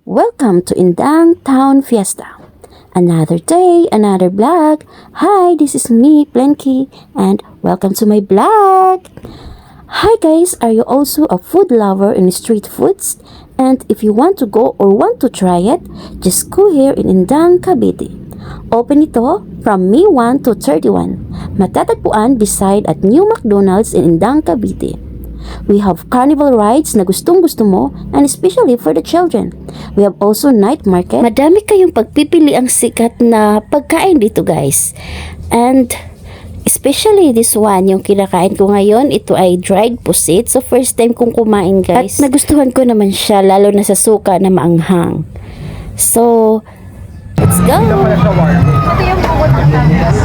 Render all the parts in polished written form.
Welcome to Indang Town Fiesta. Another day, another vlog. Hi, this is me, Plenky, and welcome to my vlog. Hi guys, are you also a food lover in street foods? And if you want to go or want to try it, just go here in Indang, Cavite. Open ito from May 1 to 31. Matatagpuan beside at New McDonald's in Indang, Cavite. We have carnival rides na gustong-gusto mo, and especially for the children. We have also night market. Madami kayong pagpipili ang sikat na pagkain dito guys. And especially this one, yung kinakain ko ngayon, ito ay dried pusit. So first time kong kumain guys. At nagustuhan ko naman siya, lalo na sa suka na maanghang. So, let's go! Ito yung pugot ng Tangas.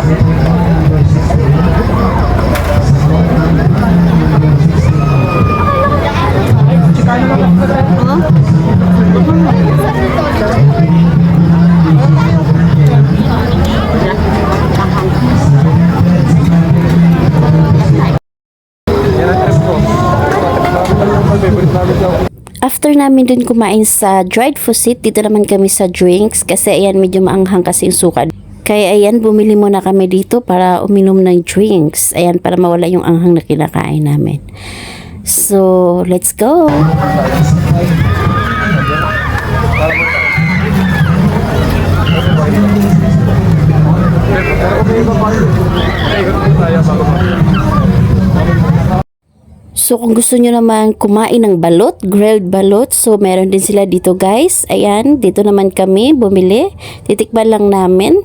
After namin dun kumain sa dried fusit, dito naman kami sa drinks kasi ayan medyo maanghang kasi yung suka. Kaya ayan, bumili muna kami dito para uminom ng drinks. Ayan, para mawala yung anghang na kinakain namin. So, let's go! So, kung gusto nyo naman kumain ng balot, grilled balot, so meron din sila dito guys. Ayan, dito naman kami bumili. Titikman lang namin.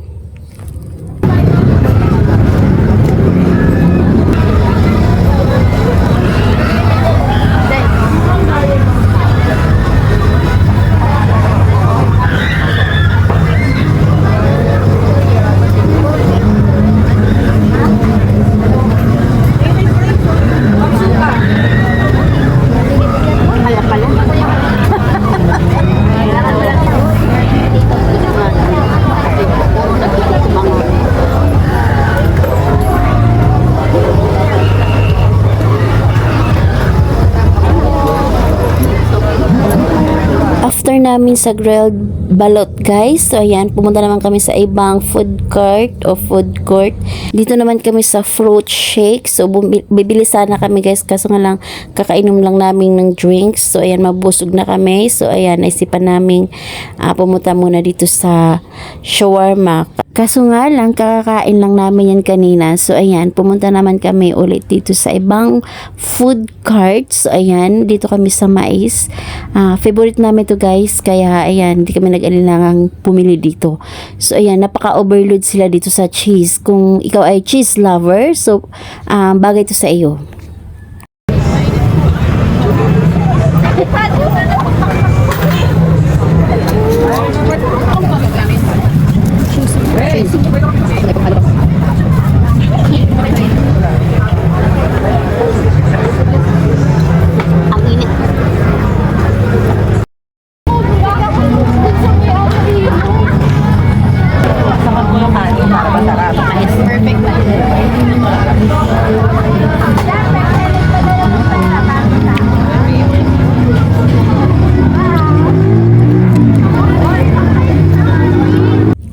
After namin sa grilled balot guys, so ayan, pumunta naman kami sa ibang food cart o food court. Dito naman kami sa fruit shake. So bibili sana kami guys, kaso nga lang kakainom lang namin ng drinks. So ayan, mabusog na kami. So ayan, naisipan namin pumunta muna dito sa shawarma. Kaso nga lang, kakakain lang namin yan kanina. So, ayan, pumunta naman kami ulit dito sa ibang food carts. So, ayan, dito kami sa mais. Favorite namin to guys. Kaya, ayan, hindi kami nag-alilangang pumili dito. So, ayan, napaka-overload sila dito sa cheese. Kung ikaw ay cheese lover, so, bagay to sa iyo.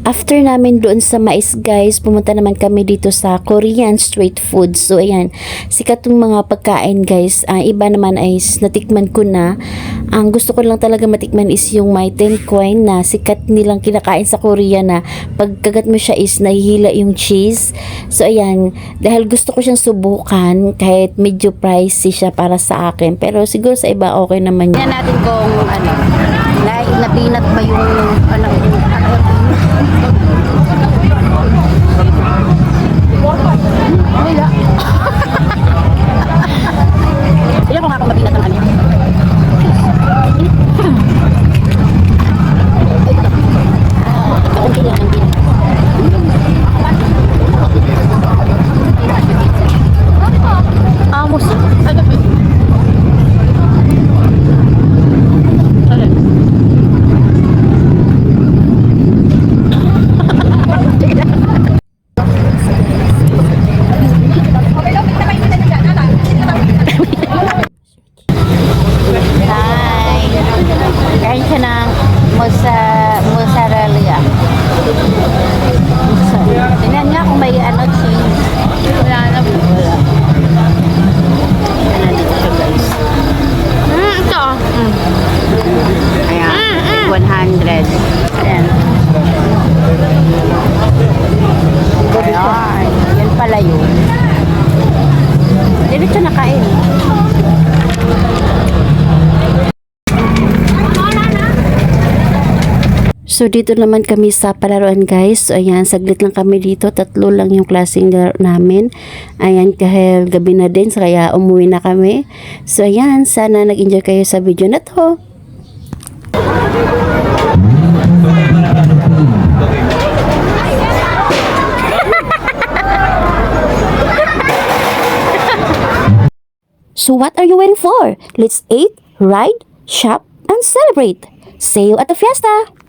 After namin doon sa mais guys, pumunta naman kami dito sa Korean street food. So ayan, sikat yung mga pagkain guys. Iba naman ay natikman ko na. Ang gusto ko lang talaga matikman is yung may 10 coin na sikat nilang kinakain sa Korea na pagkagat mo siya is nahihila yung cheese. So ayan, dahil gusto ko siyang subukan kahit medyo pricey siya para sa akin. Pero siguro sa iba okay naman yun. Tingnan natin kung na peanut ba yung wala. Ilan ko nga kung mapinat ng ano. Okay lang ang peanut. Amos. Ano ba? 100. Ayan. Ayan. Yan pala yun. Diretso na kain. So, dito naman kami sa palaruan guys. So, ayan, saglit lang kami dito. 3 lang yung klaseng laro namin. Ayan, kahit gabi na din. So, kaya umuwi na kami. So, ayan, sana nag-enjoy kayo sa video na to. So, what are you waiting for? Let's eat, ride, shop, and celebrate. See you at the fiesta!